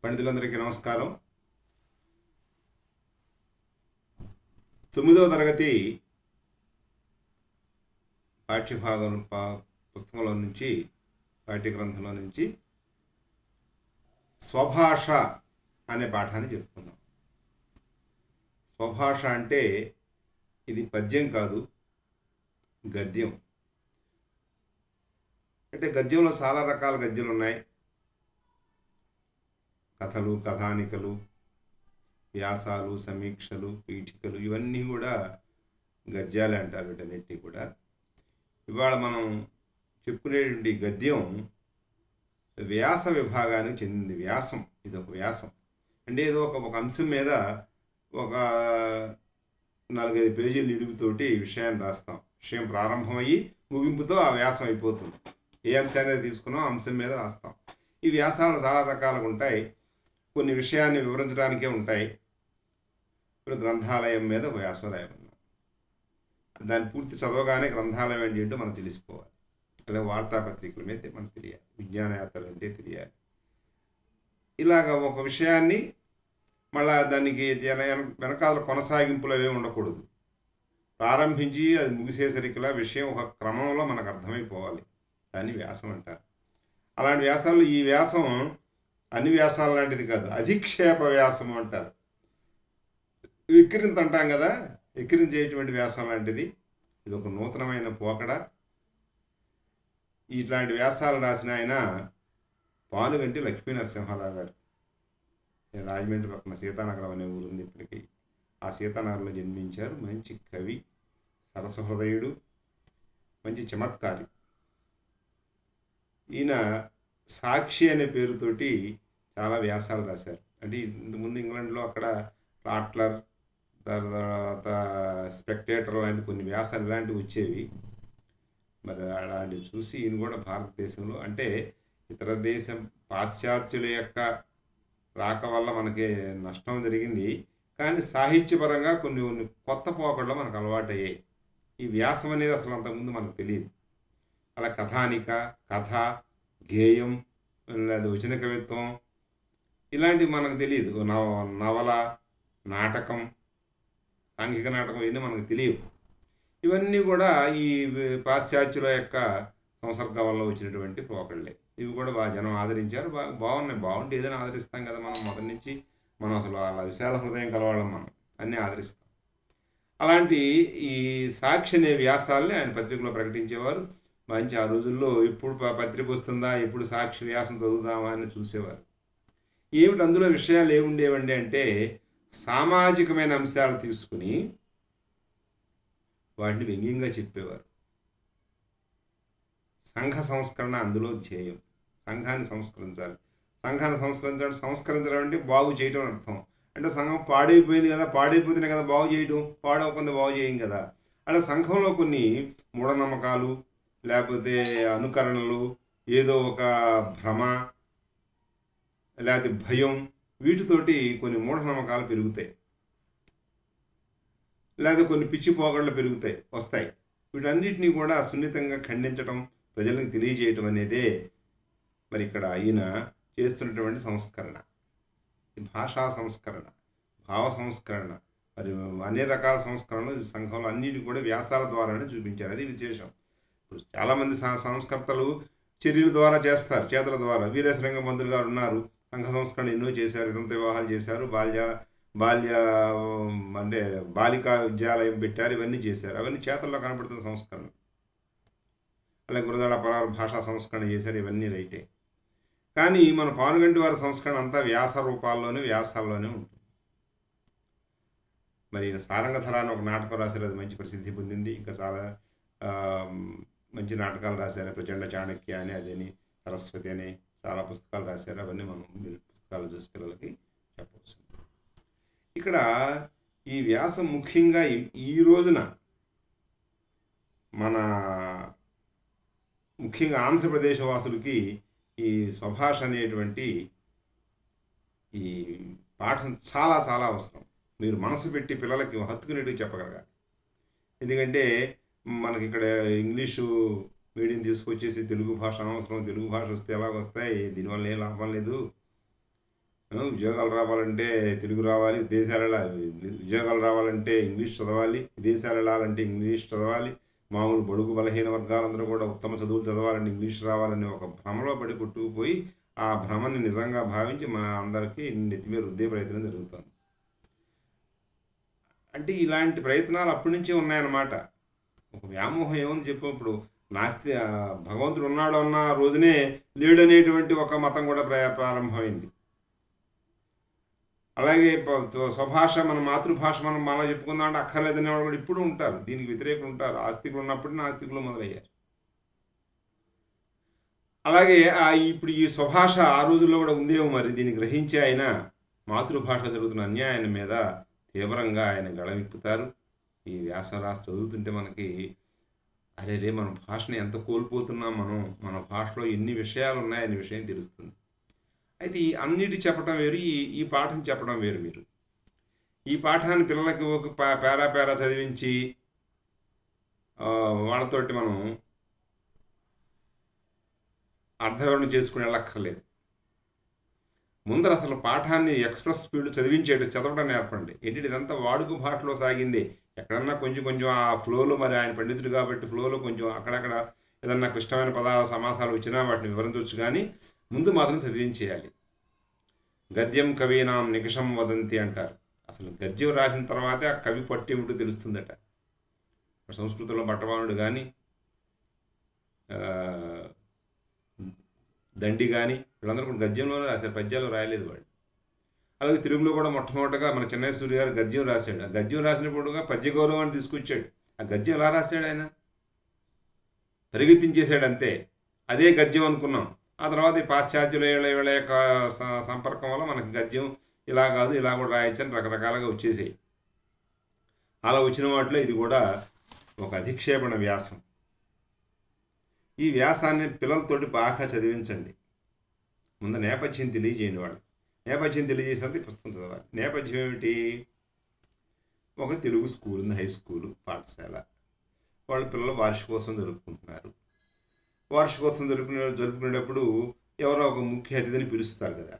పండితులందరికీ నమస్కారం. 9వ తరగతి పాఠ్యభాగం పుస్తకంలో నుంచి పాఠ్యగ్రంథంలో నుంచి స్వభాష అనే పాఠాన్ని చెప్పుకుందాం. స్వభాష అంటే ఇది పద్యం కాదు, గద్యం. అంటే గద్యంలో చాలా రకాల గద్యాలు ఉన్నాయి. కథలు, కథానికలు, వ్యాసాలు, సమీక్షలు, పీఠికలు ఇవన్నీ కూడా గద్యాలే అంటారు. వీటన్నిటినీ కూడా ఇవాళ మనం చెప్పుకునేటువంటి గద్యం వ్యాస విభాగానికి చెందింది. వ్యాసం, ఇది ఒక వ్యాసం. అంటే ఏదో ఒక అంశం మీద ఒక 4-5 పేజీల నిలుపుతోటి విషయాన్ని రాస్తాం. విషయం ప్రారంభమయ్యి ముగింపుతో ఆ వ్యాసం అయిపోతుంది. ఏ అంశాన్ని తీసుకున్నాం అంశం మీద రాస్తాం. ఈ వ్యాసాలు చాలా రకాలుగా ఉంటాయి. కొన్ని విషయాన్ని వివరించడానికే ఉంటాయి. ఇప్పుడు గ్రంథాలయం మీద వ్యాసం రాయమన్నాం. దాన్ని పూర్తి చదవగానే గ్రంథాలయం ఏంటి ఏంటో మనకు తెలిసిపోవాలి. అలాగే వార్తాపత్రికల మీద మనకు తెలియాలి, విజ్ఞానయాత్రలు అంటే తెలియాలి. ఇలాగ ఒక విషయాన్ని మళ్ళా దానికి వెనకాల కొనసాగింపులు అవే ఉండకూడదు. ప్రారంభించి అది ముగిసేసరికిలా విషయం ఒక క్రమంలో మనకు అర్థమైపోవాలి. దాన్ని వ్యాసం అంటారు. అలాంటి వ్యాసాలు ఈ వ్యాసం అన్ని వ్యాసాల లాంటిది కాదు, అధిక్షేప వ్యాసం అంటారు. విక్రింత అంటాం కదా, విక్రించేటువంటి వ్యాసం లాంటిది. ఇది ఒక నూతనమైన పోకడ. ఇట్లాంటి వ్యాసాలు రాసిన ఆయన పానుగంటి లక్ష్మీనరసింహారావు గారు. రాజమండ్రి పక్కన సీతానగరం అనే ఊరు ఉంది ఇప్పటికీ. ఆ సీతానగరంలో జన్మించారు. మంచి కవి, సరస హృదయుడు, మంచి చమత్కారి. ఈయన సాక్షి అనే పేరుతోటి చాలా వ్యాసాలు రాశారు. అంటే ఇంతకుముందు ఇంగ్లాండ్లో అక్కడ రాట్లర్, తర్వాత స్పెక్టేటర్ లాంటి కొన్ని వ్యాసాలు ఇలాంటివి వచ్చేవి. మరి అలాంటివి చూసి ఈయన కూడా భారతదేశంలో, అంటే ఇతర దేశం పాశ్చాత్యుల యొక్క రాక వల్ల మనకి నష్టం జరిగింది, కానీ సాహిత్యపరంగా కొన్ని కొత్త పోకడలు మనకు అలవాటయ్యాయి. ఈ వ్యాసం అనేది అసలు అంతకుముందు మనకు తెలియదు. అలా కథానిక, కథ, గేయం లేదా వచన కవిత్వం ఇలాంటివి మనకు తెలియదు. నవల, నాటకం, సాంఘిక నాటకం ఇవన్నీ మనకు తెలియవు. ఇవన్నీ కూడా ఈ పాశ్చాత్యుల యొక్క సంసర్గం వల్ల వచ్చినటువంటి పోకళ్ళే. ఇవి కూడా బాగా జనం ఆదరించారు. బాగున్నాయి. బాగుంటే ఏదైనా ఆదరిస్తాం కదా మనం. మొదటి నుంచి మనం అసలు అలా విశాల హృదయం కలవాళ్ళం, మనం అన్నీ ఆదరిస్తాం. అలాంటి ఈ సాక్షి అనే వ్యాసాలని ఆయన పత్రికలో ప్రకటించేవారు. మంచి ఆ రోజుల్లో ఎప్పుడు పత్రిక వస్తుందా, ఎప్పుడు సాక్షి వ్యాసం చదువుదామా అని చూసేవారు. ఏమిటి అందులో విషయాలు ఏముండేవండి అంటే, సామాజికమైన అంశాలు తీసుకుని వాటిని వ్యంగ్యంగా చెప్పేవారు. సంఘ సంస్కరణ అందులో ధ్యేయం. సంఘాన్ని సంస్కరించాలి. సంఘాన్ని సంస్కరించడం అంటే బాగు చేయటం అర్థం. అంటే సంఘం పాడైపోయింది కదా, పాడైపోతేనే కదా బాగు చేయడం, పాడవకుండా బాగు చేయం కదా. అలా సంఘంలో కొన్ని మూఢనమ్మకాలు, లేకపోతే అనుకరణలు, ఏదో ఒక భ్రమ, లేకపోతే భయం, వీటితోటి కొన్ని మూఢనమ్మకాలు పెరుగుతాయి, లేదా కొన్ని పిచ్చి పోగళ్ళు వస్తాయి. వీటన్నిటినీ కూడా సున్నితంగా ఖండించడం, ప్రజలకు తెలియజేయటం అనేదే మరి ఇక్కడ ఈయన చేస్తున్నటువంటి సంస్కరణ. భాషా సంస్కరణ, భావ సంస్కరణ, మరి అన్ని రకాల సంస్కరణలు సంఘంలో అన్నిటి కూడా వ్యాసాల ద్వారానే చూపించారు. అది విశేషం. ఇప్పుడు చాలామంది సంస్కర్తలు చర్యల ద్వారా చేస్తారు, చేతుల ద్వారా. వీరేశలింగ పంతులు గారు ఉన్నారు, సంఘ సంస్కరణ ఎన్నో చేశారు. వితంత వివాహాలు చేశారు, బాల్య అంటే బాలికా విద్యాలయం పెట్టారు, ఇవన్నీ చేశారు. అవన్నీ చేతల్లో కనపడుతున్న సంస్కరణ. అలాగే గురజాడ పరారు భాషా సంస్కరణ చేశారు. ఇవన్నీ రైటే. కానీ మన పానుగంటి వారి సంస్కరణ అంతా వ్యాస రూపాల్లోనే, వ్యాసాల్లోనే ఉంటుంది. మరి సారంగధర అని ఒక నాటకం రాశారు, అది మంచి ప్రసిద్ధి పొందింది. ఇంకా చాలా మంచి నాటకాలు రాశారు. ప్రచండ చాణక్య అని, అదని సరస్వతి అని చాలా పుస్తకాలు రాశారు. అవన్నీ మనం మీరు పుస్తకాలు చూసి పిల్లలకి చెప్పవచ్చు. ఇక్కడ ఈ వ్యాసం ముఖ్యంగా ఈ రోజున మన ముఖ్యంగా ఆంధ్రప్రదేశ్ వాసులకి ఈ స్వభాష అనేటువంటి ఈ పాఠం చాలా చాలా అవసరం. మీరు మనసు పెట్టి పిల్లలకి హత్తుకునేటివి చెప్పగలగాలి. ఎందుకంటే మనకి ఇక్కడ ఇంగ్లీషు మీడియం తీసుకొచ్చేసి తెలుగు భాష అనవసరం, తెలుగు భాష వస్తే ఎలాగొస్తాయి, దీనివల్ల ఏం లాభం లేదు, ఉద్యోగాలు రావాలంటే తెలుగు రావాలి, ఉద్యోగాలు రావాలంటే ఇంగ్లీష్ చదవాలి, విదేశాలు వెళ్ళాలంటే ఇంగ్లీష్ చదవాలి, మామూలు బడుగు బలహీన వర్గాలందరూ కూడా ఉత్తమ చదువులు చదవాలంటే ఇంగ్లీష్ రావాలని ఒక భ్రమలో పడి కొట్టుకుపోయి ఆ భ్రమని నిజంగా భావించి మన అందరికీ నెత్తి మీద రుద్దే ప్రయత్నం జరుగుతుంది. అంటే ఇలాంటి ప్రయత్నాలు అప్పటి నుంచే ఉన్నాయన్నమాట. ఒక వ్యామోహం ఏముంది చెప్పు. ఇప్పుడు భగవంతుడు ఉన్నాడు అన్న రోజునే లేడనేటువంటి ఒక మతం కూడా ప్రారంభమైంది. అలాగే స్వభాష మన మాతృభాష మనం మళ్ళీ చెప్పుకుందాం అంటే అక్కర్లేదనే వాళ్ళు కూడా ఇప్పుడు ఉంటారు, దీనికి వ్యతిరేకులు ఉంటారు. ఆస్తికులు ఉన్నప్పుడు నాస్తికులు మొదలయ్యారు. అలాగే ఇప్పుడు ఈ స్వభాష ఆ రోజుల్లో కూడా ఉందేమో మరి. దీన్ని గ్రహించి ఆయన మాతృభాష జరుగుతున్న అన్యాయం మీద తీవ్రంగా ఆయన గళమిప్పుతారు. ఈ వ్యాసరాశి చదువుతుంటే మనకి అరే మన భాషను ఎంత కోల్పోతున్నాం మనం, మన భాషలో ఎన్ని విషయాలు ఉన్నాయనే విషయం తెలుస్తుంది. అయితే ఈ అన్నిటి చెప్పడం వేరు, ఈ పాఠం చెప్పడం వేరు. మీరు ఈ పాఠాన్ని పిల్లలకి ఒక పేరా చదివించి వాళ్ళతోటి మనం అర్థవివరణ చేసుకుని వెళ్ళక్కర్లేదు. ముందర అసలు పాఠాన్ని ఎక్స్ప్రెస్ స్పీడ్ చదవడం నేర్పండి. ఏంటంటే ఇదంతా వాడుక భాషలో సాగింది. ఎక్కడన్నా కొంచెం ఆ ఫ్లోలో, మరి ఆయన పండితుడు కాబట్టి ఫ్లోలో కొంచెం అక్కడక్కడ ఏదన్నా క్లిష్టమైన పదాల సమాసాలు వచ్చినా వాటిని వివరించవచ్చు, కానీ ముందు మాత్రం చదివించేయాలి. గద్యం కవీనాం నికషం వదంతి అంటారు. అసలు గద్యం రాసిన తర్వాతే ఆ కవి పట్టు ఏమిటో తెలుస్తుందట. సంస్కృతంలో భట్టవానుడు కానీ దండి కానీ వీళ్ళందరూ కూడా గద్యంలోనే రాశారు, పద్యాలు రాయలేదు వాళ్ళు. అలాగే తెలుగులో కూడా మొట్టమొదటిగా మన చెన్నై సూర్య గారు గద్యం రాశాడు. ఆ గద్యం రాసినప్పుడుగా పద్య గౌరవాన్ని తీసుకొచ్చాడు. ఆ గద్యం ఎలా రాశాడు ఆయన? పరిగెత్తించేశాడు అంతే. అదే గద్యం అనుకున్నాం. ఆ తర్వాత ఈ పాశ్చాత్యుల వీళ్ళ యొక్క సంపర్కం వల్ల మనకి గద్యం ఇలా కాదు, ఇలా కూడా రాయొచ్చని రకరకాలుగా వచ్చేసాయి. అలా వచ్చిన వాటిలో ఇది కూడా ఒక అధిక్షేపణ వ్యాసం. ఈ వ్యాసాన్ని పిల్లలతోటి బాగా చదివించండి. ముందు నేపథ్యం తెలియజేయండి. వాళ్ళు నేపథ్యం తెలియజేసినంత పుస్తకం చదవాలి. నేపథ్యం ఏమిటి? ఒక తెలుగు స్కూల్ ఉంది, హై స్కూలు పాఠశాల. వాళ్ళ పిల్లలు వార్షికోత్సవం జరుపుకుంటున్నారు. వార్షికోత్సవం జరుపుకునేటప్పుడు ఎవరో ఒక ముఖ్య అతిథిని పిలుస్తారు కదా.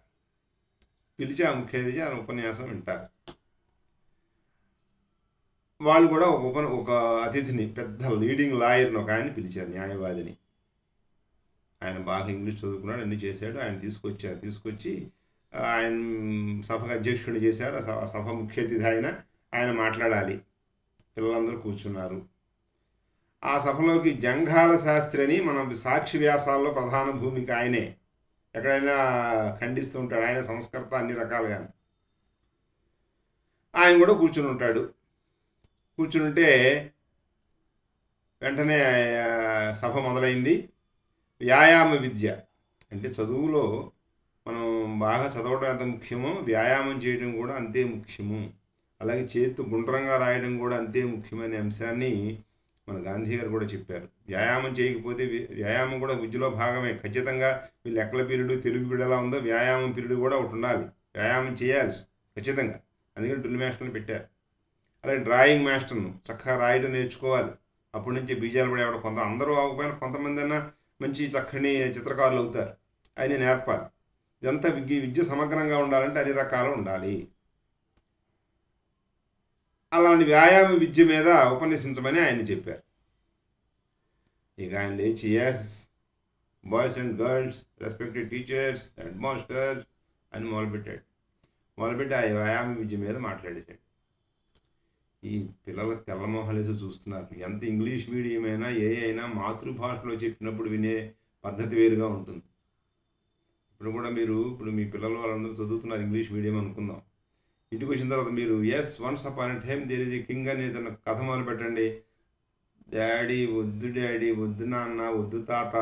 పిలిచి ఆ ముఖ్య అతిథి ఆ ఉపన్యాసం వింటారు. వాళ్ళు కూడా ఒక అతిథిని, పెద్ద లీడింగ్ లాయర్ని ఒక ఆయన్ని పిలిచారు, న్యాయవాదిని. ఆయన బాగా ఇంగ్లీష్ చదువుకున్నాడు, అన్నీ చేశాడు. ఆయన తీసుకొచ్చి ఆయన సభకు అధ్యక్షుడిని చేశారు. ఆ సభ ముఖ్య అతిథి ఆయన మాట్లాడాలి. పిల్లలందరూ కూర్చున్నారు. ఆ సభలోకి జంఘాల శాస్త్రి అని మనం సాక్షి వ్యాసాల్లో ప్రధాన భూమిక ఆయనే. ఎక్కడైనా ఖండిస్తూ ఉంటాడు. ఆయన సంస్కర్త అన్ని రకాలుగా. ఆయన కూడా కూర్చుని ఉంటాడు. కూర్చుంటే వెంటనే సభ మొదలైంది. వ్యాయామ విద్య అంటే చదువులో మనం బాగా చదవడం ఎంత ముఖ్యమో వ్యాయామం చేయడం కూడా అంతే ముఖ్యము. అలాగే చేతితో గుండ్రంగా రాయడం కూడా అంతే ముఖ్యమైన అంశాన్ని మన గాంధీ గారు కూడా చెప్పారు. వ్యాయామం చేయకపోతే, వ్యాయామం కూడా విద్యలో భాగమే. ఖచ్చితంగా మీ లెక్కల పీరియడ్, తెలుగు పీరియడ్ ఎలా ఉందో వ్యాయామం పీరియడ్ కూడా ఒకటి ఉండాలి. వ్యాయామం చేయాలి ఖచ్చితంగా. అందుకని డ్రిల్ మాస్టర్ని పెట్టారు. అలాగే డ్రాయింగ్ మాస్టర్ను చక్కగా రాయడం నేర్చుకోవాలి. అప్పటి నుంచి బీజాలు పడేవాడు. అందరూ అవ్వకపోయినా కొంతమంది అన్నా మంచి చక్కని చిత్రకారులు అవుతారు. ఆయన నేర్పాలి. ఇదంతా విద్య సమగ్రంగా ఉండాలంటే అన్ని రకాలు ఉండాలి. అలాంటి వ్యాయామ విద్య మీద ఉపన్యసించమని ఆయన చెప్పారు. ఇక ఆయన లేచి yes boys and girls, respected teachers, headmasters అని మొదలుపెట్టి ఆ వ్యాయామ విద్య మీద మాట్లాడేశాడు. ఈ పిల్లల తెల్లమోహలేసి చూస్తున్నారు. ఎంత ఇంగ్లీష్ మీడియం అయినా అయినా మాతృభాషలో చెప్పినప్పుడు వినే పద్ధతి వేరుగా ఉంటుంది. ఇప్పుడు మీ పిల్లలు వాళ్ళందరూ చదువుతున్నారు ఇంగ్లీష్ మీడియం అనుకుందాం. ఇంటికి వచ్చిన తర్వాత మీరు once upon a time there is a king అని ఏదైనా కథ మొదలు పెట్టండి. డాడీ వద్దు నాన్న, వద్దు తాత,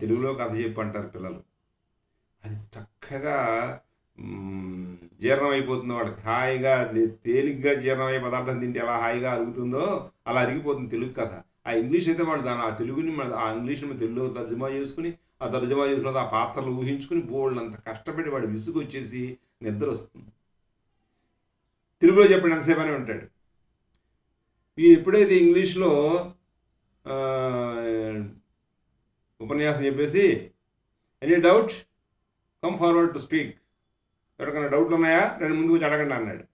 తెలుగులో కథ చెప్పు అంటారు పిల్లలు. అది చక్కగా జీర్ణం అయిపోతుంది వాడికి. హాయిగా తేలిగ్గా జీర్ణమయ్యే పదార్థం తింటే ఎలా హాయిగా అరుగుతుందో అలా అరిగిపోతుంది తెలుగు కథ. ఆ ఇంగ్లీష్ అయితే వాడు ఆ తెలుగుని ఆ ఇంగ్లీష్ని తెలుగులో తర్జుమా చేసుకుని ఆ పాత్రలు ఊహించుకుని బోల్డంత కష్టపడి వాడు విసుగు వచ్చేసి నిద్ర వస్తుంది. తెలుగులో చెప్పండి ఎంతసేపు అని ఉంటాడు. వీరు ఎప్పుడైతే ఇంగ్లీష్లో ఉపన్యాసం చెప్పేసి any doubt come forward to speak ఎవరికైనా డౌట్లు ఉన్నాయా రెండు ముందుకు వచ్చి అడగండి అన్నాడు.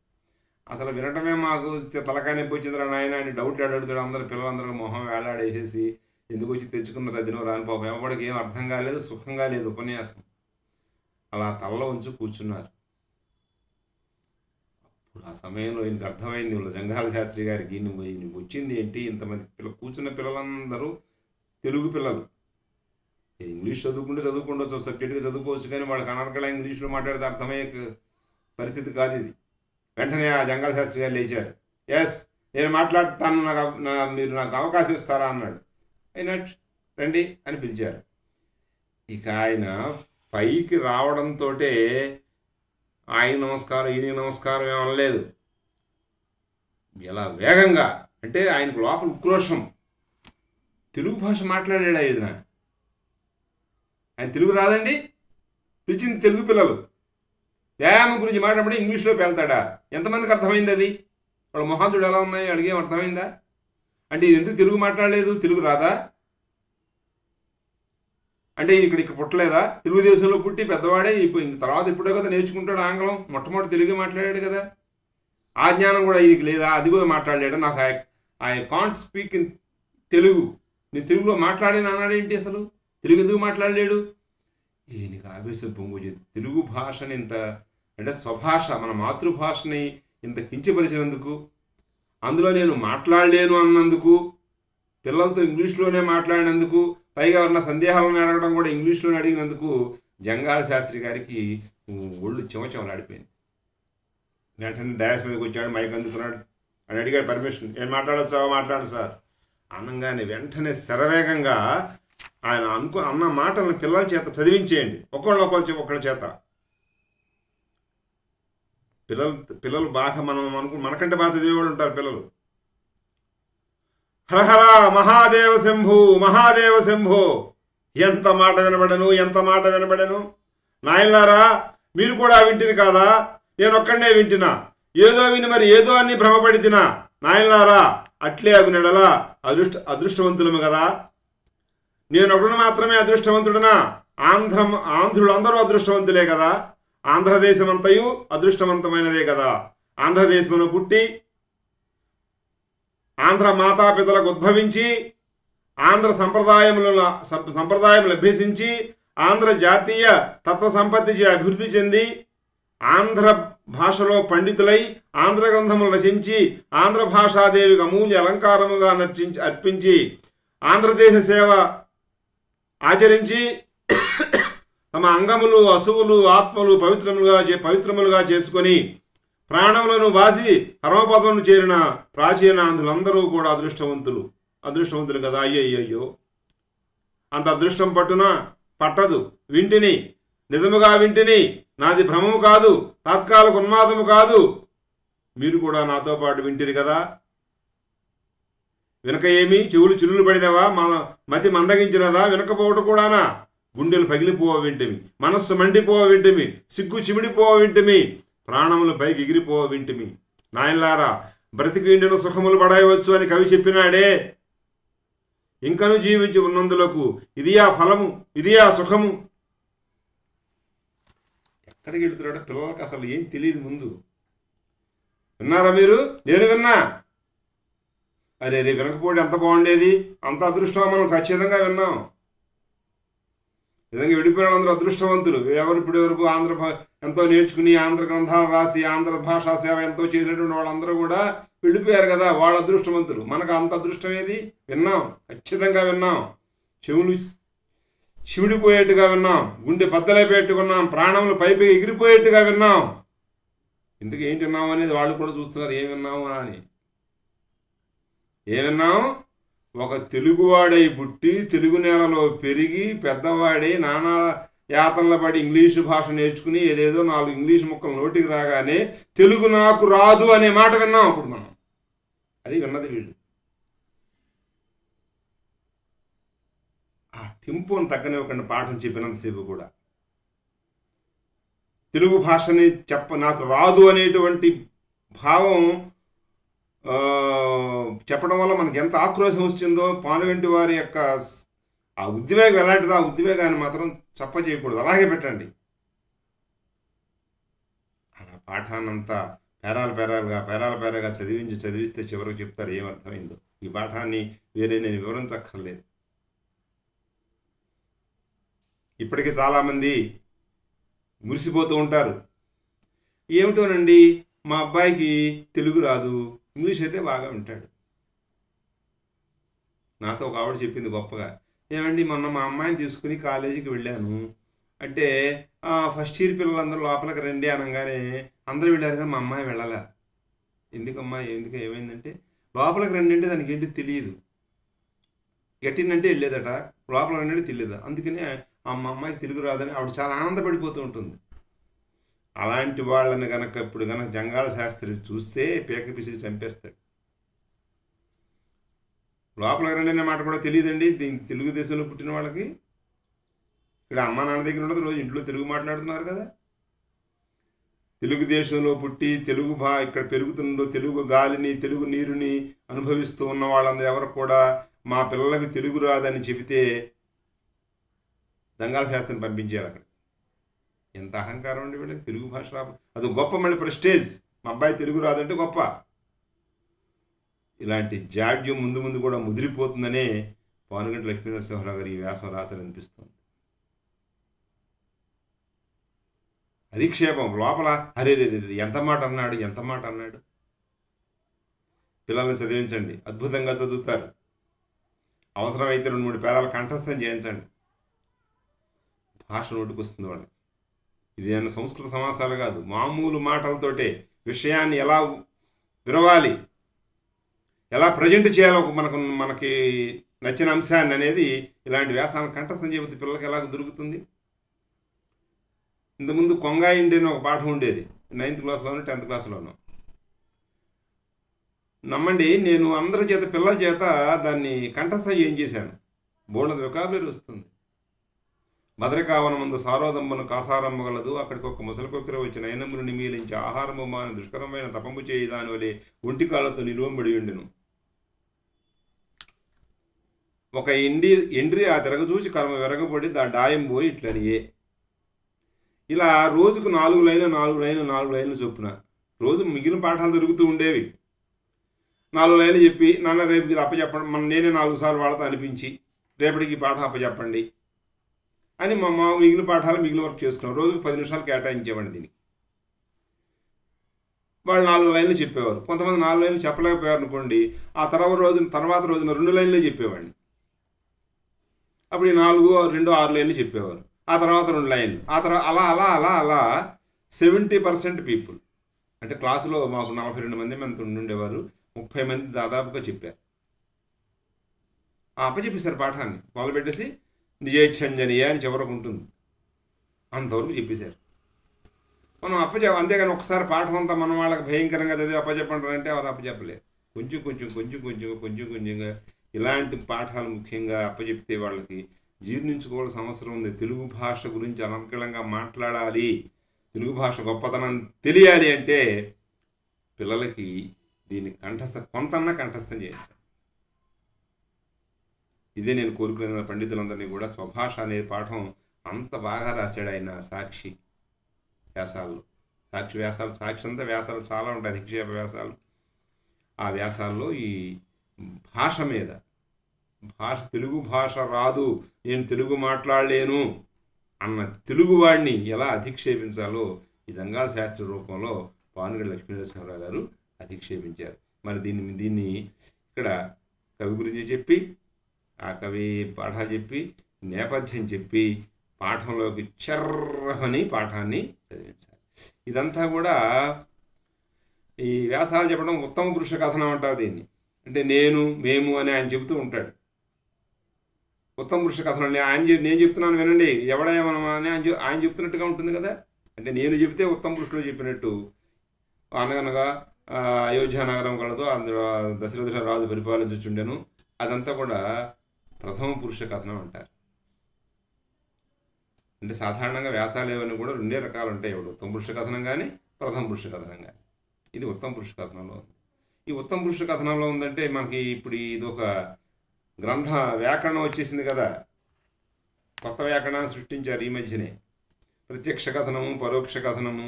అసలు వినటమే మాకు తలకాయ నొప్పి వచ్చిందిరా నాయన అని డౌట్లు అడుగుతాడు. అందరు పిల్లలందరూ మొహం వేలాడేసేసి ఎందుకు వచ్చి తెచ్చుకున్న తద్దినో రాని పాపం ఎవరికి ఏం అర్థం కాలేదు, సుఖంగా లేదు ఉపన్యాసం. అలా తలలో ఉంచి కూర్చున్నారు. అప్పుడు ఆ సమయంలో ఈయనకు అర్థమైంది, వీళ్ళ జంఘాల శాస్త్రి గారికి ఈయన వచ్చింది ఏంటి, ఇంతమంది కూర్చున్న పిల్లలందరూ తెలుగు పిల్లలు. ఇంగ్లీష్ చదువుకుండొచ్చు, సబ్జెక్టుగా చదువుకోవచ్చు, కానీ వాళ్ళకి అనర్గళ ఇంగ్లీష్లో మాట్లాడితే అర్థమయ్యే పరిస్థితి కాదు ఇది. వెంటనే ఆ జంఘాల శాస్త్రి గారు లేచారు. ఎస్, నేను మాట్లాడుతాను, మీరు నాకు అవకాశం ఇస్తారా అన్నాడు. అయినట్ రండి అని పిలిచారు. ఇక ఆయన పైకి రావడంతో ఆయన నమస్కారం ఈయన నమస్కారం ఏమనలేదు. ఎలా వేగంగా అంటే ఆయనకు లోపల ఉక్రోషం. తెలుగు భాష మాట్లాడాడు ఆయన. ఆయన తెలుగు రాదండి, పిలిచింది తెలుగు పిల్లలు. వ్యాయామం గురించి మాట్లాడితే ఇంగ్లీష్లో వెళ్తాడా? ఎంతమందికి అర్థమైంది అది? వాళ్ళ మొహాదుడు ఎలా ఉన్నాయి అడిగేం అర్థమైందా? అంటే ఎందుకు తెలుగు మాట్లాడలేదు? తెలుగు రాదా అంటే ఇక్కడ పుట్టలేదా? తెలుగుదేశంలో పుట్టి పెద్దవాడే ఇంక తర్వాత ఇప్పుడే కదా నేర్చుకుంటాడు ఆంగ్లం. మొట్టమొదటి తెలుగు మాట్లాడాడు కదా. ఆ జ్ఞానం కూడా ఈయనకి లేదా? అది కూడా మాట్లాడాడు. నాకు I can't speak in Telugu, నేను తెలుగులో మాట్లాడాను అన్నాడేంటి? అసలు తెలుగు ఎందుకు మాట్లాడలేడు? ఈయనకి ఆవేశం పొంగొచ్చింది. తెలుగు భాషని ఇంత అంటే స్వభాష, మన మాతృభాషని ఇంత కించపరిచినందుకు, అందులో నేను మాట్లాడలేను అన్నందుకు, పిల్లలతో ఇంగ్లీష్లోనే మాట్లాడినందుకు, పైగా ఉన్న సందేహాలను అడగడం కూడా ఇంగ్లీష్లోనే అడిగినందుకు జంఘాల శాస్త్రి గారికి ఒళ్ళు చెమచెమలాడిపోయింది. వెంటనే డయాస్ మీదకి వచ్చాడు, మైక్ అందుకున్నాడు. అని అడిగాడు పర్మిషన్, ఏం మాట్లాడొచ్చా? మాట్లాడు సార్ అనగానే వెంటనే శరవేగంగా ఆయన అన్న మాటలను పిల్లల చేత చదివించేయండి, ఒకళ్ళ చేత. పిల్లలు బాగా మనకంటే బాగా చదివేవాళ్ళు ఉంటారు పిల్లలు. హరహర మహాదేవ శంభు, మహాదేవ శంభో. ఎంత మాట వినబడను నాయనలారా, మీరు కూడా వింటిని కాదా? నేను ఒక్కడే వింటినా, ఏదో విని మరి ఏదో అని భ్రమపడి తినా. నాయనలారా, అట్లే అగునెడలా అదృష్టవంతులము కదా. నేను ఒకడు మాత్రమే అదృష్టవంతుడనా? ఆంధ్రులందరూ అదృష్టవంతులే కదా. ఆంధ్రదేశం అంతయు అదృష్టవంతమైనదే కదా. ఆంధ్రదేశమును పుట్టి, ఆంధ్ర మాతాపితలకు ఉద్భవించి, ఆంధ్ర సంప్రదాయములు అభ్యసించి, ఆంధ్ర జాతీయ తత్వ సంపత్తి అభివృద్ధి చెంది, ఆంధ్ర భాషలో పండితులై ఆంధ్ర గ్రంథములు రచించి, ఆంధ్ర భాషాదేవికి అమూల్య అలంకారముగా అర్పించి, ఆంధ్రదేశ సేవ ఆచరించి, తమ అంగములు అసువులు ఆత్మలు పవిత్రములుగా చేసుకొని ప్రాణములను బాసి పరమపదమును చేరిన ప్రాచీన ఆంధ్రులందరూ కూడా అదృష్టవంతులు కదా. అయ్యయ్యో, అంత అదృష్టం పట్టదు. వింటిని, నిజముగా వింటిని, నాది భ్రమము కాదు, తాత్కాలిక ఉన్మాదము కాదు. మీరు కూడా నాతో పాటు వింటిరి కదా. వెనక ఏమి చెవులు చిల్లులు పడినవా? మతి మందగించినదా? వినకపోవటం కూడానా? గుండెలు పగిలిపోవ వింటిమి, మనస్సు మండిపోవ వింటిమి, సిగ్గు చిమిడిపోవ వింటిమి, ప్రాణములు పైకి ఎగిరిపోవ వింటిమి. నాయనలారా, బ్రతికి ఇండిన సుఖములు పడాయవచ్చు అని కవి చెప్పినాడే. ఇంకను జీవించి ఉన్నందులకు ఇదియా ఫలము, ఇదియా సుఖము. ఎక్కడికి వెళ్తున్నాడో పిల్లలకి అసలు ఏం తెలియదు. ముందు విన్నారా మీరు? నేను విన్నా. అరే వినకపోతే ఎంత బాగుండేది. అంత అదృష్టం మనం ఖచ్చితంగా విన్నాం. నిజంగా వెళ్ళిపోయిన వాళ్ళందరూ అదృష్టవంతులు. ఇప్పుడు వరకు ఎంతో నేర్చుకుని ఆంధ్ర గ్రంథాలు రాసి ఆంధ్ర భాషా సేవ ఎంతో చేసినటువంటి వాళ్ళందరూ కూడా వెళ్ళిపోయారు కదా. వాళ్ళ అదృష్టవంతులు. మనకు అంత అదృష్టం ఏది? విన్నాం, ఖచ్చితంగా విన్నాం. చెవులు చిమిడిపోయేట్టుగా విన్నాం, గుండె బద్దలైపోయేట్టుకున్నాం, ప్రాణములు పైపై ఎగిరిపోయేట్టుగా విన్నాం. ఇందుకు ఏంటి విన్నాం అనేది వాళ్ళు కూడా చూస్తున్నారు. ఏం విన్నాము అని. ఏమన్నాం? ఒక తెలుగువాడై పుట్టి తెలుగు నేలలో పెరిగి పెద్దవాడై నానా యాతనలు పడి ఇంగ్లీషు భాష నేర్చుకుని ఏదేదో 4 ఇంగ్లీష్ ముక్కలు నోటికి రాగానే తెలుగు నాకు రాదు అనే మాట విన్నాం. అప్పుడు మనం అది విన్నది వీళ్ళు. ఆ టెంపోని తగ్గనివ్వకుండా పాఠం చెప్పినంతసేపు కూడా తెలుగు భాషని నాకు రాదు అనేటువంటి భావం చెప్పడం వల్ల మనకి ఎంత ఆక్రోశం వచ్చిందో. పానుగంటి వారి యొక్క ఆ ఉద్వేగం ఎలాంటిదో ఆ ఉద్వేగాన్ని మాత్రం చెప్ప చేయకూడదు, అలాగే పెట్టండి. పాఠాన్నంతా పేరాలుగా చదివిస్తే చివరికి చెప్తారు ఏమర్థమైందో. ఈ పాఠాన్ని వేరే నేను వివరించక్కర్లేదు. ఇప్పటికీ చాలామంది మురిసిపోతూ ఉంటారు, ఏమిటోనండి మా అబ్బాయికి తెలుగు రాదు, ఇంగ్లీష్ అయితే బాగా వింటాడు. నాతో ఒక ఆవిడ చెప్పింది గొప్పగా, ఏమండి మొన్న మా అమ్మాయిని తీసుకుని కాలేజీకి వెళ్ళాను అంటే ఫస్ట్ ఇయర్ పిల్లలందరూ లోపలికి రండి అనగానే అందరూ వెళ్ళారు కానీ మా అమ్మాయి వెళ్ళాలా. ఎందుకమ్మా ఏమైందంటే లోపలికి రండి అంటే దానికి ఏంటి తెలియదు, గట్టినంటే వెళ్ళేదట, లోపల రండి అంటే తెలియదు. అందుకనే మా అమ్మాయికి తెలుగు రాదని ఆవిడ చాలా ఆనందపడిపోతూ ఉంటుంది. అలాంటి వాళ్ళని కనుక ఇప్పుడు జంగాల శాస్త్రి చూస్తే పేక పిసికి చంపేస్తాడు. లోపలికి రండి అనే మాట కూడా తెలియదండి తెలుగుదేశంలో పుట్టిన వాళ్ళకి. ఇక్కడ అమ్మ నాన్న దగ్గర ఉండదు, రోజు ఇంట్లో తెలుగు మాట్లాడుతున్నారు కదా. తెలుగుదేశంలో పుట్టి ఇక్కడ పెరుగుతుండో తెలుగు గాలిని తెలుగు నీరుని అనుభవిస్తూ ఉన్న వాళ్ళందరూ ఎవరు కూడా మా పిల్లలకు తెలుగు రాదని చెబితే జంగాల శాస్త్రిని పంపించారు అక్కడ. ఎంత అహంకారం అండి వీళ్ళకి, తెలుగు భాష రాదు అది గొప్ప, మళ్ళీ ప్రెస్టేజ్. మా అబ్బాయి తెలుగు రాదంటే గొప్ప. ఇలాంటి జాడ్యం ముందు కూడా ముదిరిపోతుందనే పానుగంటి లక్ష్మీనరసింహారావు గారు ఈ వ్యాసం రాశారనిపిస్తుంది. అధిక్షేపం లోపల అరే ఎంత మాట అన్నాడు. పిల్లల్ని చదివించండి, అద్భుతంగా చదువుతారు. అవసరమైతే 2-3 పేరాలు కంఠస్థం చేయించండి, భాష నోటికొస్తుంది వాళ్ళకి. ఇది అన్న సంస్కృత సమాసాలు కాదు, మామూలు మాటలతోటే విషయాన్ని ఎలా విరవాలి, ఎలా ప్రజెంట్ చేయాలో మనకి నచ్చిన అంశాన్ని అనేది ఇలాంటి వ్యాసాలను కంఠస్థం చేయబోతే పిల్లలకి ఎలా దొరుకుతుంది. ఇంతకుముందు కొంగా ఇండి అని ఒక పాఠం ఉండేది, 9th క్లాస్లోనూ 10th క్లాస్లోనూ. నమ్మండి, నేను అందరి చేత పిల్లల చేత దాన్ని కంఠస్థం ఏం చేశాను. బోర్డు వొకాబులరీ వస్తుంది. భద్రకావన ముందు సారోదంబను కాసారంభగలదు, అక్కడికి ఒక ముసలికొక్కిర వచ్చిన అయినమును నిమీలించి ఆహారము మాని దుష్కరమైన తపము చేయి దాని వలె ఒంటికాలతో నిలువంబడి ఉండెను. ఒక ఎండ్రి ఆ తిరగ చూసి కర్మ వెరగబడి డాయం పోయి ఇట్లనియే. ఇలా రోజుకు 4 లైన్లు చొప్పున రోజు మిగిలిన పాఠాలు దొరుకుతూ ఉండేవి. 4 లైన్లు చెప్పి, నాన్న రేపు ఇది అప్పచెప్పండి, నేనే 4 సార్లు వాడతా అనిపించి రేపటికి పాఠం అప్పచెప్పండి అని మా మిగిలిన పాఠాలు మిగిలిన వర్క్ చేసుకున్నాం. రోజుకు 10 నిమిషాలు కేటాయించేవాడిని దీనికి. వాళ్ళు 4 లైన్లు చెప్పేవారు. కొంతమంది 4 లైన్లు చెప్పలేకపోయారు అనుకోండి, ఆ తర్వాత రోజున 2 లైన్లే చెప్పేవాడిని. అప్పుడు ఈ 4, 6 లైన్లు చెప్పేవారు. ఆ తర్వాత 2 లైన్లు, ఆ తర్వాత అలా 70% పీపుల్, అంటే క్లాసులో మాకు 42 మంది ఉండేవారు, 30 మంది దాదాపుగా చెప్పారు. అప్పచెప్పేశారు పాఠాన్ని, మొదలు పెట్టేసి నిజేచ్ఛంజనీయ అని చివరకు ఉంటుంది, అంతవరకు చెప్పేశారు. మనం అంతేగాని ఒకసారి పాఠం అంతా మన వాళ్ళకి భయంకరంగా చదివి అప్పచెప్పంటారంటే ఎవరు అప్పచెప్పలేరు. కొంచెంగా ఇలాంటి పాఠాలు ముఖ్యంగా అప్పచెప్తే వాళ్ళకి జీర్ణించుకోవాల్సిన అవసరం ఉంది. తెలుగు భాష గురించి అనర్గళంగా మాట్లాడాలి, తెలుగు భాష గొప్పతనం తెలియాలి అంటే పిల్లలకి దీన్ని కొంతన్నా కంఠస్థం చేయించాలి. ఇదే నేను కోరుకునే పండితులందరినీ కూడా. స్వభాష అనే పాఠం అంత బాగా రాశాడు ఆయన సాక్షి వ్యాసాల్లో. సాక్షి అంతా వ్యాసాలు చాలా ఉంటాయి, అధిక్షేప వ్యాసాలు. ఆ వ్యాసాల్లో ఈ భాష మీద, తెలుగు భాష రాదు, నేను తెలుగు మాట్లాడలేను అన్న తెలుగువాడిని ఎలా అధిక్షేపించాలో ఈ జంగాల శాస్త్రి రూపంలో పానుగంటి లక్ష్మీనరసింహారావు గారు అధిక్షేపించారు. మరి దీన్ని ఇక్కడ కవి గురించి చెప్పి, ఆ కవి పాఠాలు చెప్పి, నేపథ్యం చెప్పి, పాఠంలోకి చర్రని పాఠాన్ని చదివించాలి. ఇదంతా కూడా ఈ వ్యాసాలు చెప్పడం ఉత్తమ పురుష కథనం అంటారు దీన్ని. అంటే మేము అని ఆయన చెబుతూ ఉంటాడు. ఉత్తమ పురుష కథనం నేను చెప్తున్నాను వినండి, ఎవడేమని ఆయన చెప్తున్నట్టుగా ఉంటుంది కదా. అంటే నేను చెబితే ఉత్తమ పురుషులు చెప్పినట్టు. అనగనగా అయోధ్య నగరం కలదో అందులో దశరథ రాజు పరిపాలించుచుండెను, అదంతా కూడా ప్రథమ పురుష కథనం అంటారు. అంటే సాధారణంగా వ్యాసాలు ఏవన్నీ కూడా 2 రకాలు ఉంటాయి, ఒకటి ఉత్తమ పురుష కథనం కానీ ప్రథమ పురుష కథనం కానీ. ఇది ఉత్తమ పురుష కథనంలో ఉంది. ఈ ఉత్తమ పురుష కథనంలో ఉందంటే మనకి ఇప్పుడు ఇది ఒక గ్రంథ వ్యాకరణం వచ్చేసింది కదా, కొత్త వ్యాకరణాన్ని సృష్టించారు ఈ మధ్యనే. ప్రత్యక్ష కథనము, పరోక్ష కథనము,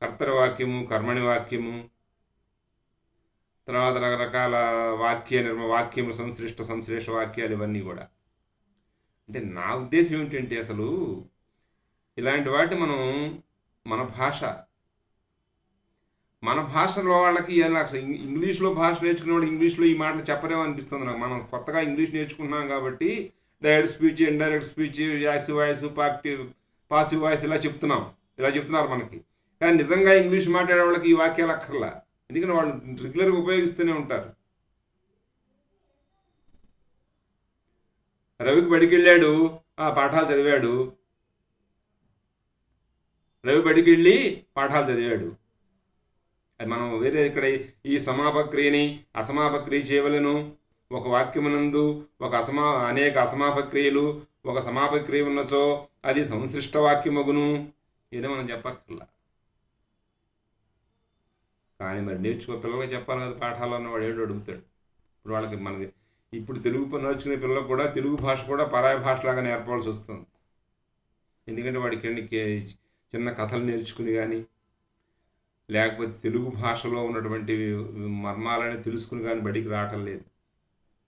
కర్తరి వాక్యము, కర్మణి వాక్యము, తర్వాత రకరకాల వాక్యము, సంశ్లిష్ట వాక్యాలు, ఇవన్నీ కూడా. అంటే నా ఉద్దేశం ఏమిటంటే, అసలు ఇలాంటి వాటి మనం మన భాషలో వాళ్ళకి ఇంగ్లీష్లో భాష నేర్చుకునే వాళ్ళు ఇంగ్లీష్లో ఈ మాటలు చెప్పరేమో అనిపిస్తుంది నాకు. మనం కొత్తగా ఇంగ్లీష్ నేర్చుకుంటున్నాం కాబట్టి డైరెక్ట్ స్పీచ్, ఇండైరెక్ట్ స్పీచ్, యాసివ్ వాయిస్, పాసివ్ వాయిస్ ఇలా చెప్తున్నారు మనకి. కానీ నిజంగా ఇంగ్లీష్ మాట్లాడే వాళ్ళకి ఈ వాక్యాలు అక్కర్లా, ఎందుకంటే వాళ్ళు రెగ్యులర్గా ఉపయోగిస్తూనే ఉంటారు. రవికి బడికి వెళ్ళాడు, పాఠాలు చదివాడు. రవి బడికి వెళ్ళి పాఠాలు చదివాడు. అది మనం వేరే ఇక్కడ ఈ సమాపక్రియని అసమాపక్రియ చేయవలను. ఒక వాక్యమునందు అనేక అసమాపక్రియలు, ఒక సమాపక్రియ ఉన్నచో అది సంశ్లిష్ట వాక్యమగును. ఇదే మనం చెప్పక్కర్లా. కానీ మరి పిల్లలకి చెప్పాలి కదా పాఠాలు అన్నవాడు ఏడు అడుగుతాడు. ఇప్పుడు మనకి ఇప్పుడు తెలుగు నేర్చుకునే పిల్లలకు కూడా తెలుగు భాష కూడా పరాయ భాషలాగా నేర్పవలసి వస్తుంది. ఎందుకంటే వాడికి చిన్న కథలు నేర్చుకుని కానీ, లేకపోతే తెలుగు భాషలో ఉన్నటువంటి మర్మాలని తెలుసుకుని కానీ బడికి రావటం లేదు.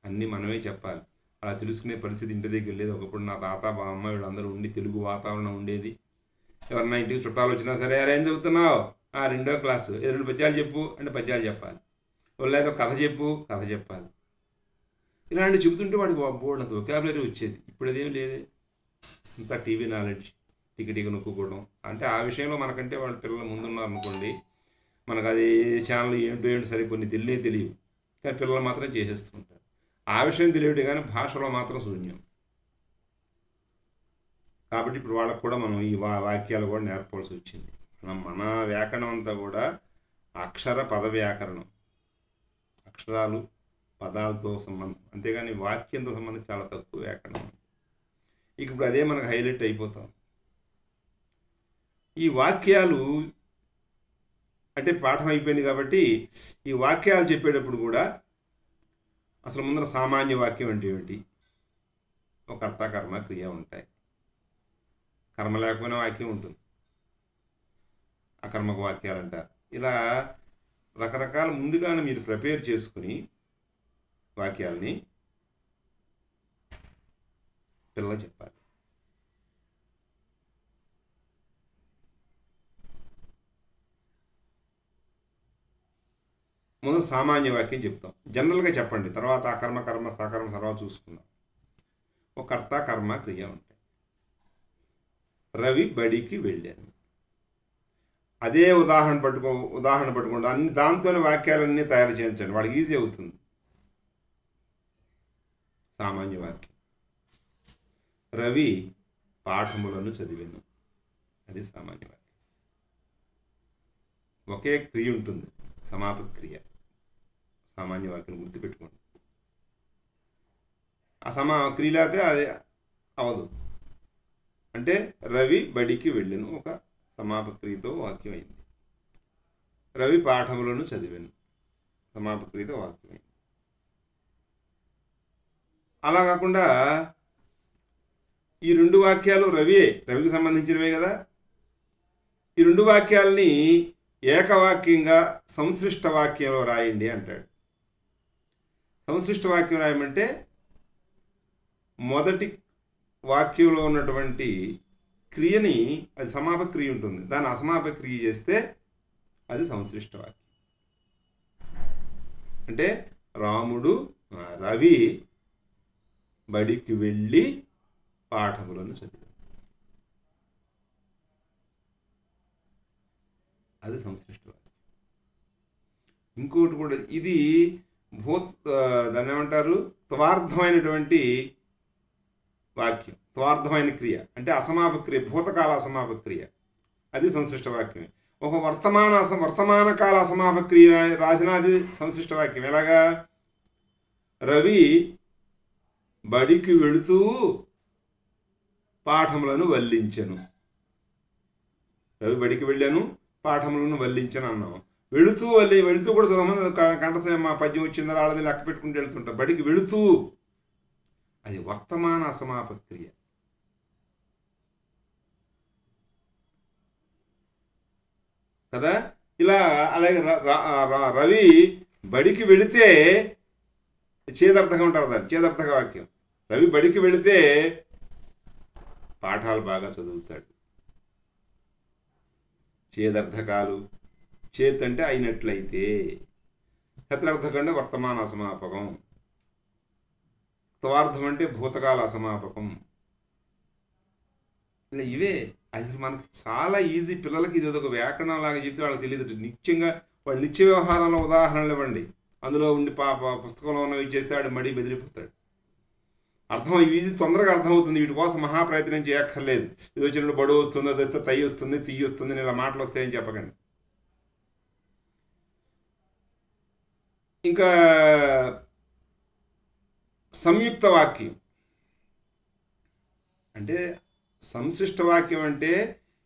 అన్నీ మనమే చెప్పాలి. అలా తెలుసుకునే పరిస్థితి ఇంటి దగ్గర లేదు. ఒకప్పుడు నా తాత బామ్మ వీళ్ళందరూ ఉండి తెలుగు వాతావరణం ఉండేది. ఎవరన్నా ఇంటికి చుట్టాలు వచ్చినా సరే, ఏం చదువుతున్నావు, 2వ క్లాసు, 2 పద్యాలు చెప్పు అంటే పద్యాలు చెప్పాలి, లేదా కథ చెప్పాలి. ఇలాంటి చెబుతుంటే వాడికి బోర్డు అంత వొకాబులరీ వచ్చేది. ఇప్పుడు అదేం లేదే, ఇంత టీవీ నాలెడ్జ్, టికెట్ నొక్కుకోవడం. అంటే ఆ విషయంలో మనకంటే వాళ్ళ పిల్లలు ముందున్నారు అనుకోండి, మనకు అది ఛానల్ ఏంటో సరే కొన్ని తెలియవు, కానీ పిల్లలు మాత్రం చేసేస్తుంటారు. ఆ విషయం తెలియదు కానీ భాషలో మాత్రం శూన్యం. కాబట్టి ఇప్పుడు వాళ్ళకు కూడా మనం ఈ వాక్యాలు కూడా నేర్పవలసి వచ్చింది. మన వ్యాకరణం అంతా కూడా అక్షర పద వ్యాకరణం, అక్షరాలు పదాలతో సంబంధం, అంతేగాని వాక్యంతో సంబంధం చాలా తక్కువ వ్యాకరణం. ఇప్పుడు అదే మనకు హైలైట్ అయిపోతాం. ఈ వాక్యాలు అంటే పాఠం అయిపోయింది కాబట్టి ఈ వాక్యాలు చెప్పేటప్పుడు కూడా అసలు ముందర సామాన్య వాక్యం అంటే ఏమిటి, ఒక కర్త కర్మ క్రియ ఉంటాయి. కర్మ లేకపోయినా వాక్యం ఉంటుంది, అకర్మక వాక్యాలు అంటారు. ఇలా రకరకాల ముందుగానే మీరు ప్రిపేర్ చేసుకుని వాక్యాలని పిల్లలు చెప్పాలి. ముందు సామాన్య వాక్యం చెప్తాం, జనరల్గా చెప్పండి, తర్వాత అకర్మ కర్మ సకర్మ తర్వాత చూసుకుందాం. ఒక కర్త కర్మ క్రియ ఉంటాయి. రవి బడికి వెళ్ళాను, అదే ఉదాహరణ పట్టుకోండి, అన్ని దాంతోనే వాక్యాలన్నీ తయారు చేయించండి, వాడికి ఈజీ అవుతుంది. సామాన్య వాక్యం, రవి పాఠములను చదివాను, అది సామాన్య వాక్యం. ఒకే క్రియ ఉంటుంది, సమాపక క్రియ. సామాన్య వాక్యం గుర్తుపెట్టుకోండి. క్రియ లేకపోతే అది అవదు. అంటే రవి బడికి వెళ్ళాను ఒక సమాపక క్రియతో వాక్యం అయింది. రవి పాఠములను చదివాను, సమాపక క్రియతో వాక్యం అయింది. అలా కాకుండా ఈ 2 వాక్యాలు రవికి సంబంధించినవే కదా, ఈ 2 వాక్యాలని ఏకవాక్యంగా సంశ్లిష్ట వాక్యంలో రాయండి అంటాడు. సంశ్లిష్ట వాక్యం రాయమంటే మొదటి వాక్యంలో ఉన్నటువంటి క్రియని, అది సమాపక క్రియ ఉంటుంది, దాన్ని అసమాపక క్రియ చేస్తే అది సంశ్లిష్ట వాక్యం. అంటే రవి బడికి వెళ్ళి పాఠములను చదివాడు, అది సంశ్లిష్ట వాక్యం. ఇంకోటి కూడా, ఇది దాన్ని ఏమంటారు, త్వార్థమైనటువంటి వాక్యం, త్వార్థమైన క్రియ అంటే అసమాపక క్రియ, భూతకాల అసమాపక క్రియ, అది సంశ్లిష్ట వాక్యమే. ఒక వర్తమాన కాల అసమాపక క్రియ రాసిన అది సంశ్లిష్ట వాక్యం. ఎలాగా, రవి బడికి వెళుతూ పాఠములను వల్లించెను. రవి బడికి వెళ్ళాను, పాఠములను వల్లించను అన్నాం. వెళుతూ కూడా చదవమని కంఠసమ పద్యం వచ్చిందా వాళ్ళది లెక్క పెట్టుకుంటూ వెళ్తుంటారు. బడికి వెళుతూ, అది వర్తమాన అసమాపక క్రియ. కదా. ఇలా అలాగే రవి బడికి వెళితే చేదర్థకం ఉంటారు, దాన్ని చేదర్థక వాక్యం. రవి బడికి వెళితే పాఠాలు బాగా చదువుతాడు. చేదర్థకాలు, చేత్ అంటే అయినట్లయితే, శతార్థకం అంటే వర్తమాన అసమాపకం, త్వార్థం అంటే భూతకాల అసమాపకం. ఇలా ఇవే అసలు మనకు చాలా ఈజీ. పిల్లలకి ఇది ఒక వ్యాకరణం లాగా చెప్తే వాళ్ళకి తెలియదు. నిత్యంగా వాళ్ళు నిత్య వ్యవహారంలో ఉదాహరణలు ఇవ్వండి, అందులో ఉండి పుస్తకంలో ఉన్నవి చేస్తే వాడు మడి బెదిరిపోతాడు. అర్థం ఈజీ, తొందరగా అర్థమవుతుంది. వీటి కోసం మహాప్రయత్నం చేయక్కర్లేదు. ఇది వచ్చినప్పుడు బడువు వస్తుంది, అది వస్తే తయ్యి వస్తుంది, తీయి వస్తుంది, ఇలా మాటలు వస్తాయని చెప్పకండి. ఇంకా సంయుక్త వాక్యం అంటే, సంశిష్ట వాక్యం అంటే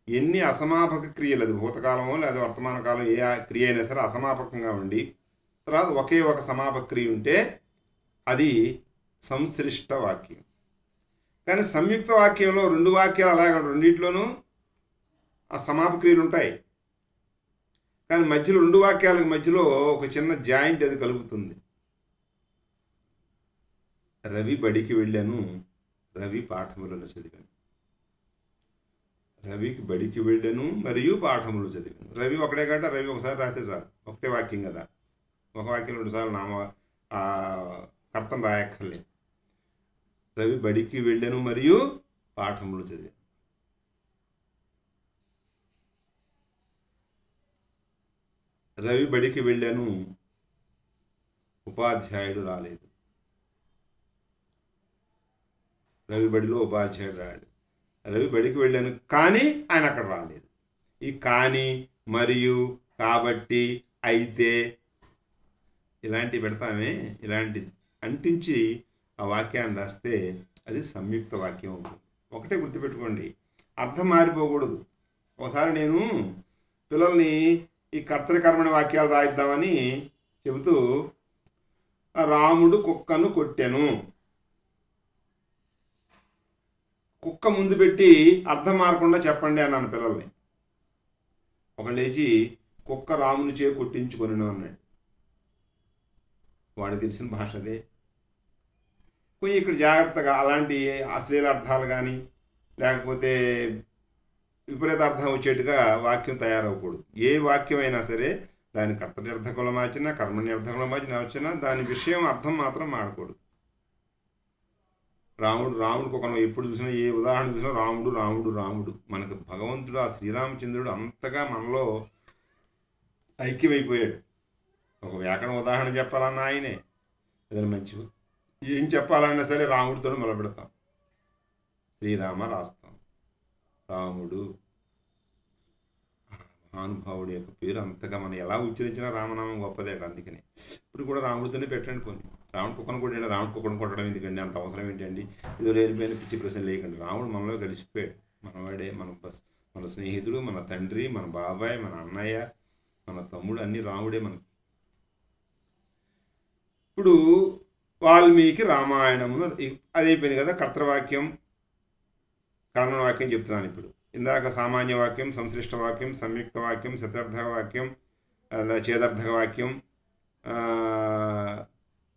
ఎన్ని అసమాపక క్రియలు, అది భూతకాలమో లేదా వర్తమాన కాలం ఏ క్రియ అయినా సరే అసమాపకంగా ఉండి తర్వాత ఒకే ఒక సమాపక క్రియ ఉంటే అది సంశ్లిష్ట వాక్యం. కానీ సంయుక్త వాక్యంలో రెండు వాక్యాలు అలాగే రెండింటిలోనూ ఆ సమాపక క్రియలు ఉంటాయి, కానీ మధ్యలో రెండు వాక్యాలకు మధ్యలో ఒక చిన్న జాయింట్ అది కలుగుతుంది. రవి బడికి వెళ్ళాను, రవి పాఠములను చదివాను. రవికి బడికి వెళ్ళాను మరియు పాఠములు చదివాను. రవి ఒకటే గంట, రవి ఒకసారి రాస్తే చాలు, ఒకటే వాక్యం కదా. ఒక వాక్యం రెండుసార్లు కర్తను రాయక్కర్లేదు. రవి బడికి వెళ్ళాను మరియు పాఠములు చదివాను. రవి బడికి వెళ్ళాను, ఉపాధ్యాయుడు రాలేదు. రవి బడిలో ఉపాధ్యాయుడు రాడు. రవి బడికి వెళ్ళాను కానీ ఆయన అక్కడ రాలేదు. ఈ కానీ, మరియు, కాబట్టి, అయితే ఇలాంటివి పెడతామే, ఇలాంటి అంటించి ఆ వాక్యాన్ని రాస్తే అది సంయుక్త వాక్యం అవుతుంది. ఒకటే గుర్తుపెట్టుకోండి, అర్థం మారిపోకూడదు. ఒకసారి నేను పిల్లల్ని ఈ కర్తరికర్మణ వాక్యాలు రాయిద్దామని చెబుతూ రాముడు కుక్కను కొట్టెను, కుక్క ముందు పెట్టి అర్థం మారకుండా చెప్పండి అన్నాను పిల్లల్ని. ఒకళ్ళు లేచి కుక్క రాముని చే కొట్టించుకొనిను అన్నాడు. వాడికి తెలిసిన భాష అదే. కొంచెం ఇక్కడ జాగ్రత్తగా అలాంటి అశ్లీల అర్థాలు కానీ లేకపోతే విపరీత అర్థం వచ్చేట్టుగా వాక్యం తయారవ్వకూడదు. ఏ వాక్యం అయినా సరే దాని కర్తర్థకంలో మార్చినా కర్మనిర్థకంలో మార్చినా దాని విషయం అర్థం మాత్రం మాడకూడదు. రాముడికి ఒక ఎప్పుడు చూసినా ఏ ఉదాహరణ చూసినా రాముడు రాముడు రాముడు. మనకు భగవంతుడు ఆ శ్రీరామచంద్రుడు అంతగా మనలో ఐక్యమైపోయాడు. ఒక వ్యాకరణ ఉదాహరణ చెప్పాలన్నా ఆయనే, ఏదైనా మంచి ఏం చెప్పాలన్నా సరే రాముడితో మొదలు పెడతాం, శ్రీరామ రాస్తాం, రాముడు. మహానుభావుడి యొక్క పేరు అంతగా మనం ఎలా ఉచ్చరించినా రామనామం గొప్పదే. అందుకని ఇప్పుడు కూడా రాముడితోనే పెట్టండి. పోనీ రాముడు కుక్కను కొట్టండి, రాముడు కుక్కను కొట్టడం ఎందుకండి, అంత అవసరం ఏంటండి? ఇదో లేనిపోయిన పిచ్చి ప్రశ్న లేకండి. రాముడు మనలో కలిసిపోయాడు, మనవాడే, మన స్నేహితుడు, మన తండ్రి, మన బాబాయ్, మన అన్నయ్య, మన తమ్ముడు, అన్నీ రాముడే మనకి. ఇప్పుడు వాల్మీకి రామాయణమును అదైపోయింది కదా. కర్తృవాక్యం కర్మవాక్యం చెప్తున్నాను. ఇప్పుడు ఇందాక సామాన్య వాక్యం, సంశ్లిష్ట వాక్యం, సంయుక్త వాక్యం, శతార్థక వాక్యం, చేదర్థక వాక్యం,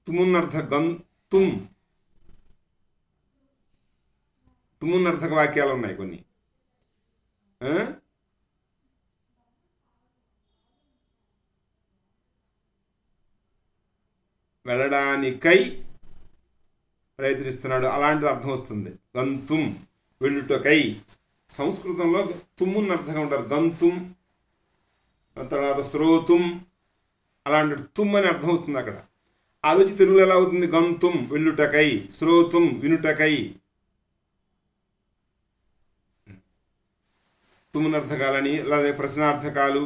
తుమున్నర్థ తుమున్నర్థక వాక్యాలు ఉన్నాయి కొన్ని. వెళ్ళడానికై ప్రయత్నిస్తున్నాడు, అలాంటిది అర్థం వస్తుంది. గంతుం, వెళ్ళుటకై. సంస్కృతంలో తుమ్మున్నర్థంగా ఉంటారు. గంతుం, తర్వాత శ్రోతుం, అలాంటి తుమ్ అని అర్థం వస్తుంది అక్కడ. అది వచ్చి తెలుగులో ఎలా అవుతుంది? గంతుం వెళ్ళుటకై, శ్రోతుం వినుటకై. తుమ్మునర్థకాలని, అలాగే ప్రశ్నార్థకాలు,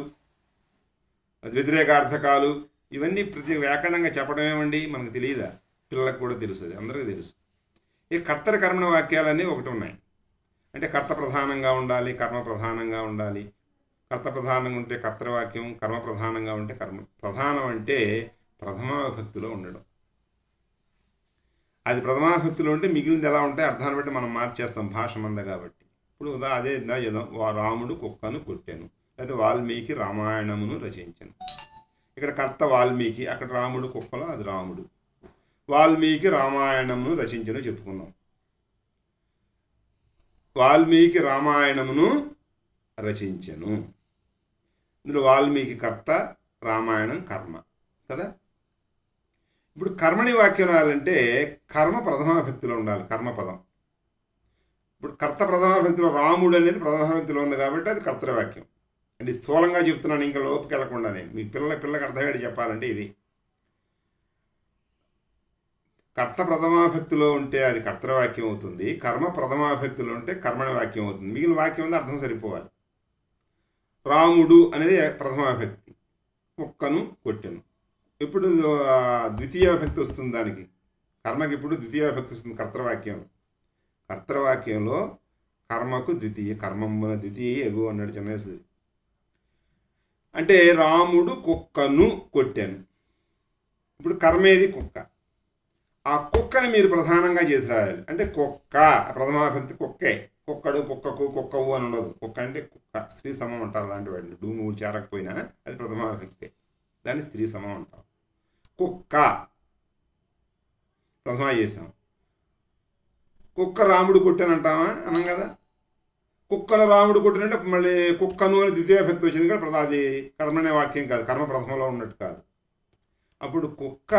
వ్యతిరేకార్థకాలు, ఇవన్నీ ప్రతి వ్యాకరణంగా చెప్పడం ఏమండి మనకు తెలియదా? పిల్లలకు కూడా తెలుస్తుంది, అందరికీ తెలుసు. ఈ కర్తర కర్మణ వాక్యాలన్నీ ఒకటి ఉన్నాయి. అంటే కర్త ప్రధానంగా ఉండాలి, కర్మ ప్రధానంగా ఉండాలి. కర్త ప్రధానంగా ఉంటే కర్తవాక్యం, కర్మ ప్రధానంగా ఉంటే కర్మ. ప్రధానం అంటే ప్రథమా విభక్తిలో ఉండడం. అది ప్రథమా విభక్తిలో ఉంటే మిగిలింది ఎలా ఉంటే అర్థాన్ని బట్టి మనం మార్చేస్తాం, భాష మంద కాబట్టి. ఇప్పుడు అదే చేద్దాం. రాముడు కుక్కను కొట్టాను. అయితే వాల్మీకి రామాయణమును రచించను. ఇక్కడ కర్త వాల్మీకి, అక్కడ రాముడు కుక్కలో అది రాముడు. వాల్మీకి రామాయణమును రచించను చెప్పుకున్నాం. వాల్మీకి రామాయణమును రచించను. ఇందులో వాల్మీకి కర్త, రామాయణం కర్మ కదా. ఇప్పుడు కర్మని వాక్యం రాయాలంటే కర్మ ప్రథమాభక్తిలో ఉండాలి. కర్మపదం ఇప్పుడు కర్త ప్రథమాభక్తిలో, రాముడు అనేది ప్రథమాభక్తిలో ఉంది కాబట్టి అది కర్తవాక్యం. అంటే స్థూలంగా చెప్తున్నాను, ఇంకా లోపుకి వెళ్లకుండా. నేను మీ పిల్లకి అర్థమయ్యేది చెప్పాలంటే ఇది కర్త ప్రథమాభక్తిలో ఉంటే అది కర్తవాక్యం అవుతుంది, కర్మ ప్రథమాభక్తిలో ఉంటే కర్మని వాక్యం అవుతుంది. మిగిలిన వాక్యం ఉంది అర్థం సరిపోవాలి. రాముడు అనేది ప్రథమాభక్తి, కుక్కను కొట్టెను. ఇప్పుడు ద్వితీయ విభక్తి వస్తుంది దానికి. కర్మకి ఇప్పుడు ద్వితీయ విభక్తి వస్తుంది కర్తవాక్యంలో. కర్తవాక్యంలో కర్మకు ద్వితీయ, కర్మమున ద్వితీయ ఎగు అన్నాడు చెన్నైశ్వరి. అంటే రాముడు కుక్కను కొట్టాను. ఇప్పుడు కర్మేది కుక్క. ఆ కుక్కని మీరు ప్రధానంగా చేసి రాయాలి. అంటే కుక్క ప్రథమాభక్తి కుక్కే. కుక్కడు, కుక్కకు, కుక్కవు అని ఉండదు. కుక్క అంటే కుక్క, స్త్రీ సమం అంటారు. అలాంటి వాడిని డూ నువ్వు చేరకపోయినా అది ప్రథమాభక్తే, దాన్ని స్త్రీ సమం అంటాం. కుక్క ప్రథమా చేసాం. కుక్క రాముడు కొట్టానంటామా అనం కదా. కుక్కను రాముడు కొట్టినంటే మళ్ళీ కుక్కను అని ద్వితీయ భక్తి వచ్చింది కదా, అది కర్మనే వాక్యం కాదు, కర్మ ప్రథమలో ఉన్నట్టు కాదు. అప్పుడు కుక్క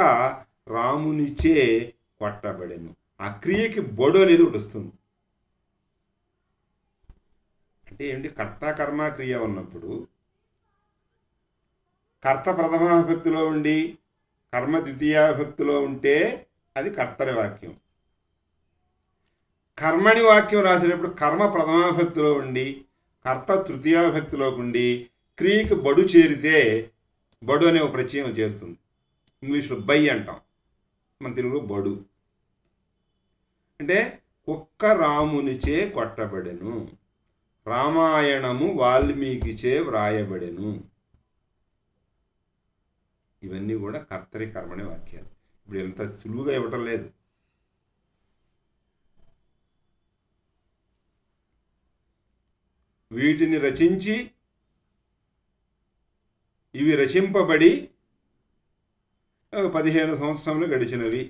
రామునిచే కొట్టబడెను. ఆ క్రియకి బొడు అనేది ఒకటి వస్తుంది. అంటే ఏంటి, కర్త కర్మ క్రియ ఉన్నప్పుడు కర్త ప్రథమాభక్తిలో ఉండి కర్మ ద్వితీయాభక్తిలో ఉంటే అది కర్తరి వాక్యం. కర్మని వాక్యం రాసేటప్పుడు కర్మ ప్రథమాభక్తిలో ఉండి కర్త తృతీయాభక్తిలోకి ఉండి క్రియకి బడు చేరితే బడు అనే ఒక ప్రత్యయం చేరుతుంది. ఇంగ్లీష్లో బై అంటాం, మన తెలుగులో బడు. అంటే కుక్క రామునిచే కొట్టబడెను, రామాయణము వాల్మీకిచే వ్రాయబడెను. ఇవన్నీ కూడా కర్తరి కర్మని వాక్యాలు. ఇప్పుడు ఎంత సులువుగా ఇవ్వటం లేదు. వీటిని రచించి ఇవి రచింపబడి 15 సంవత్సరములు గడిచినవి.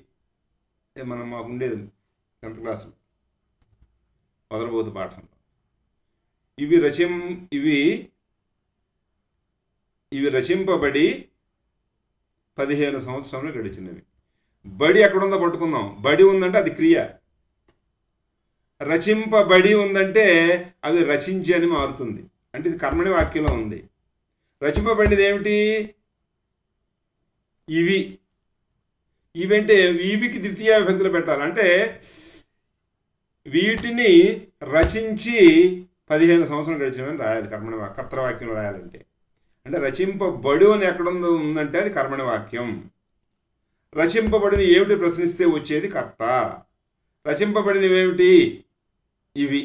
మనం మాకుండేది 10th క్లాసులో మొదలబోతు పాఠంలో. ఇవి రచింపబడి 15 సంవత్సరములు గడిచినవి. బడి ఎక్కడుందో పట్టుకుందాం. బడి ఉందంటే అది క్రియ. రచింపబడి ఉందంటే అవి రచించి అని మారుతుంది. అంటే ఇది కర్మని వాక్యంలో ఉంది. రచింపబడినది ఏమిటి? ఇవంటే ఇవికి ద్వితీయ విభక్తులు పెట్టాలంటే వీటిని రచించి 15 సంవత్సరాలు గడిచినవని రాయాలి. కర్తవాక్యం రాయాలంటే అంటే రచింపబడు అని ఎక్కడుందో ఉందంటే అది కర్మని వాక్యం. రచింపబడిన ఏమిటి ప్రశ్నిస్తే వచ్చేది కర్త. రచింపబడినవి ఏమిటి? ఇవి,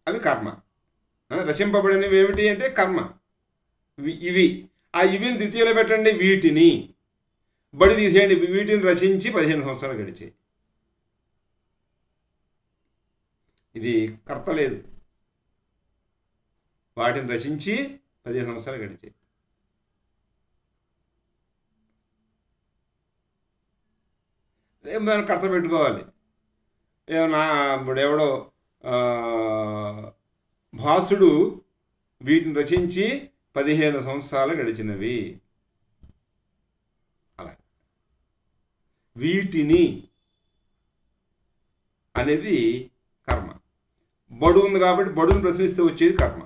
అవి కర్మ. రచింపబడినవి ఏమిటి అంటే కర్మ. ఇవి, ఆ ఇవిని ద్వితీయలో పెట్టండి. వీటిని బడి తీసేయండి. వీటిని రచించి 15 సంవత్సరాలు గడిచాయి. ఇది కర్త లేదు. వాటిని రచించి 15 సంవత్సరాలు గడిచాయి. దాన్ని కర్త పెట్టుకోవాలి. ఏమన్నా ఇప్పుడు ఎవడో భాసుడు వీటిని రచించి 15 సంవత్సరాలు గడిచినవి. అలా వీటిని అనేది కర్మ. బడు ఉంది కాబట్టి బడుని ప్రశ్నిస్తే వచ్చేది కర్మ.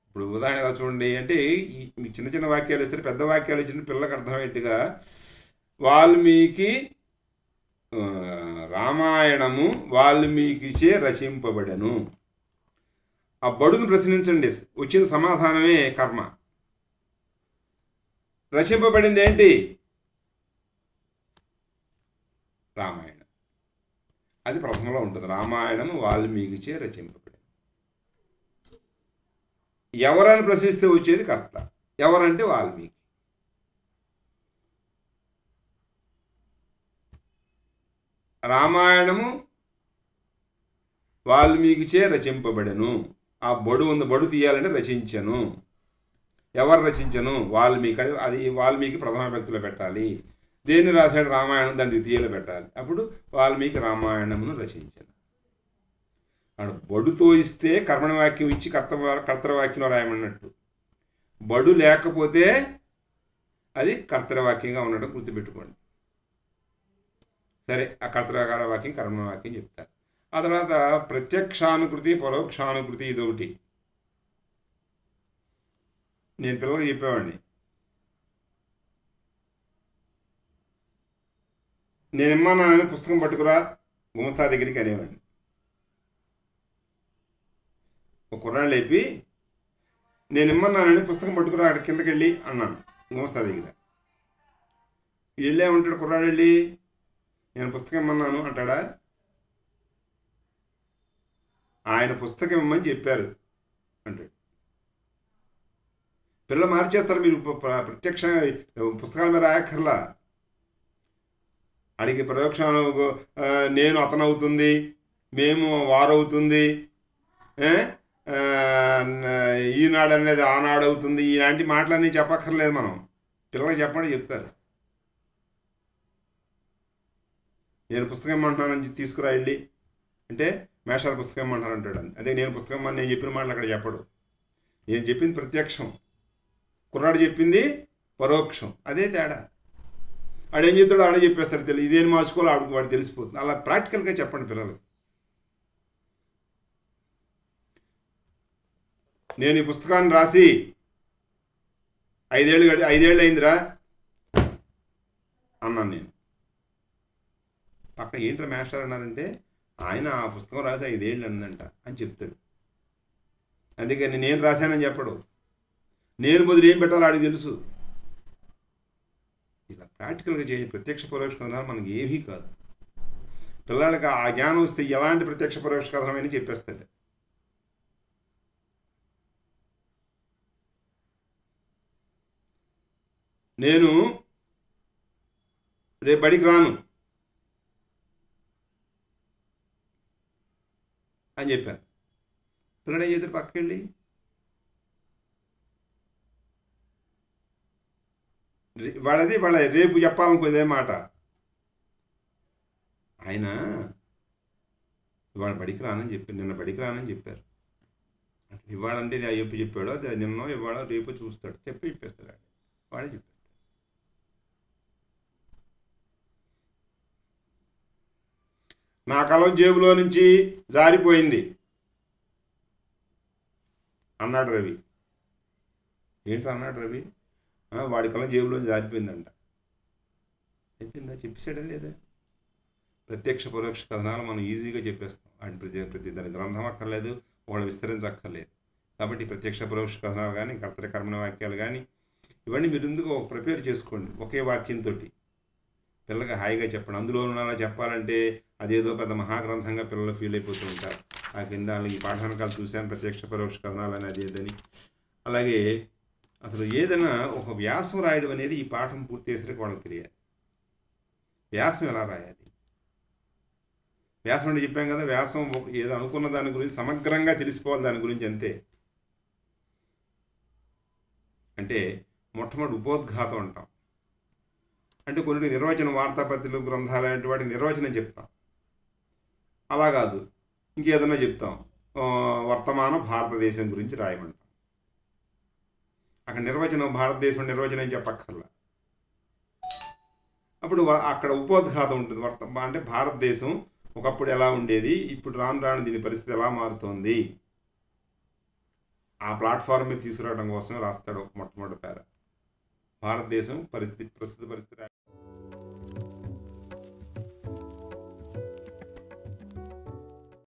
ఇప్పుడు ఉదాహరణ ఎలా చూడండి అంటే ఈ చిన్న చిన్న వాక్యాలు ఇస్తారు, పెద్ద వాక్యాలు ఇచ్చిన పిల్లలకు అర్థమయ్యేట్టుగా వాల్మీకి రామాయణము వాల్మీకిచే రచింపబడెను. ఆ బడును ప్రశ్నించండి, వచ్చిన సమాధానమే కర్మ. రచింపబడింది ఏంటి? రామాయణం. అది ప్రథమలో ఉంటుంది. రామాయణము వాల్మీకిచే రచింపబడెను. ఎవరని ప్రశ్నిస్తే వచ్చేది కర్త. ఎవరంటే వాల్మీకి. రామాయణము వాల్మీకిచే రచింపబడెను. ఆ బడు ఉంది, బడు తీయాలంటే రచించను. ఎవరు రచించను? వాల్మీకి. అది వాల్మీకి ప్రథమ వ్యక్తిలో పెట్టాలి. దేన్ని రాశాడు? రామాయణం, దాన్ని ద్వితీయలో పెట్టాలి. అప్పుడు వాల్మీకి రామాయణమును రచించను. అక్కడ బడుతో ఇస్తే కర్మణ వాక్యం ఇచ్చి కర్తృవాక్యంలో రాయమన్నట్టు. బడు లేకపోతే అది కర్తృవాక్యంగా ఉండడం గుర్తుపెట్టుకోండి. సరే, ఆ కర్తృకార వాక్యం కర్మణ వాక్యం చెప్తారు. ఆ తర్వాత ప్రత్యక్షానుకృతి, పరోక్షానుకృతి, ఇదొకటి నేను పిల్లలకు చెప్పేవాడిని. నేను ఇమ్మన్నానని పుస్తకం పట్టుకురా గుమస్తా దగ్గరికి అనేవాడిని. ఒక కుర్రాళ్ళు లేపి నేను ఇమ్మన్నానని పుస్తకం పట్టుకురా అక్కడ కిందకి వెళ్ళి అన్నాను గుమస్తా దగ్గర. వెళ్ళేమంటాడు కుర్రాడు? వెళ్ళి నేను పుస్తకం ఇమ్మన్నాను అంటాడా? ఆయన పుస్తకం ఇమ్మని చెప్పారు అంటాడు. పిల్లలు మార్చేస్తారు. మీరు ప్రత్యక్ష పుస్తకాల మీద రాయక్కర్లా. అడిగి ప్రయోక్షాలు నేను అతనవుతుంది, మేము వారవుతుంది, ఈనాడు అనేది ఆనాడు అవుతుంది, ఇలాంటి మాటలన్నీ చెప్పక్కర్లేదు. మనం పిల్లలకి చెప్పండి, చెప్తారు. నేను పుస్తకం ఇమ్మంటున్నానని తీసుకురా వెళ్ళి అంటే మేషాల పుస్తకం ఇమ్మంటాను అంటాడు. అదే నేను పుస్తకం అని నేను చెప్పిన మాటలు అక్కడ చెప్పడు. నేను చెప్పింది ప్రత్యక్షం, కుర్రాడు చెప్పింది పరోక్షం. అదే తేడా. ఆడేం చెప్తాడో ఆడే చెప్పేస్తాడు. తెలియదు ఇదేం మార్చుకోవాలో ఆడికి వాడు తెలిసిపోతుంది. అలా ప్రాక్టికల్గా చెప్పండి పిల్లలు. నేను ఈ పుస్తకాన్ని రాసి 5 ఏళ్ళు అయిందిరా అన్నాను నేను. పక్క ఏంట్రా మాస్టర్ అన్నారంటే ఆయన ఆ పుస్తకం రాసి 5 ఏళ్ళు అయిందంట అని చెప్తాడు. అందుకని నేను రాశానని చెప్పడు. నేను మొదలు ఏం పెట్టాలో ఆడికి తెలుసు. ఇలా ప్రాక్టికల్గా చేసే ప్రత్యక్ష పరోక్ష కథనాలు మనకి ఏమీ కాదు. పిల్లలకి ఆ జ్ఞానం వస్తే ఎలాంటి ప్రత్యక్ష పరోక్ష కథనమైనా చెప్పేస్తాడు. నేను రేపు బడికి రాను అని చెప్పాను. పిల్లడు ఏం చేద్దరు? పక్కకెళ్ళి వాళ్ళ రేపు చెప్పాలనుకునేదే మాట. ఆయన ఇవాళ బడికి రానని చెప్పారు, నిన్న బడికి రానని చెప్పారు. ఇవాళంటే ఎప్పుడు చెప్పాడో అది నిన్న ఇవాళ రేపు చూస్తాడు, చెప్పేస్తాడు. వాడే చెప్పేస్తాడు. నా కలం జేబులో నుంచి జారిపోయింది అన్నాడు రవి. ఏంట్రా అన్నాడు రవి? వాడి కలం జేబులో జారిపోయిందంట. అయిపోయిందా? చెప్పేసాడా లేదా? ప్రత్యక్ష పరోక్ష కథనాలు మనం ఈజీగా చెప్పేస్తాం. వాటి ప్రతి దాని గ్రంథం అక్కర్లేదు, వాళ్ళు విస్తరించక్కర్లేదు. కాబట్టి ప్రత్యక్ష పరోక్ష కథనాలు కానీ కర్మణ వాక్యాలు కానీ ఇవన్నీ మీరు ఎందుకు ప్రిపేర్ చేసుకోండి. ఒకే వాక్యంతో పిల్లలకి హాయిగా చెప్పండి. అందులో ఉన్న చెప్పాలంటే అదేదో పెద్ద మహాగ్రంథంగా పిల్లలు ఫీల్ అయిపోతూ ఉంటారు. ఆ కింద ఈ పాఠానకాలు చూశాను ప్రత్యక్ష పరోక్ష కథనాలు అనేది ఏదని. అలాగే అసలు ఏదైనా ఒక వ్యాసం రాయడం అనేది ఈ పాఠం పూర్తి చేసరికి వాళ్ళకి తెలియాలి. వ్యాసం ఎలా రాయాలి? వ్యాసం అంటే చెప్పాం కదా, వ్యాసం ఏదో అనుకున్న దాని గురించి సమగ్రంగా తెలిసిపోవాలి దాని గురించి అంతే. అంటే మొట్టమొదటి ఉపోద్ఘాతం అంటాం. అంటే కొన్ని నిర్వచనం, వార్తాపత్రికలు, గ్రంథాలు లాంటి వాటికి నిర్వచనం చెప్తాం. అలా కాదు, ఇంకేదన్నా చెప్తాం. వర్తమాన భారతదేశం గురించి రాయమంటాం. అక్కడ నిర్వచనం, భారతదేశం నిర్వచనం చెప్పక్కర్లా. అప్పుడు అక్కడ ఉపోద్ఘాతం ఉంటుంది. అంటే భారతదేశం ఒకప్పుడు ఎలా ఉండేది, ఇప్పుడు రాను రాను దీని పరిస్థితి ఎలా మారుతోంది, ఆ ప్లాట్ఫామ్ మీద తీసుకురావడం కోసం రాస్తాడు ఒక మొట్టమొదటి పేర. భారతదేశం ప్రస్తుత పరిస్థితి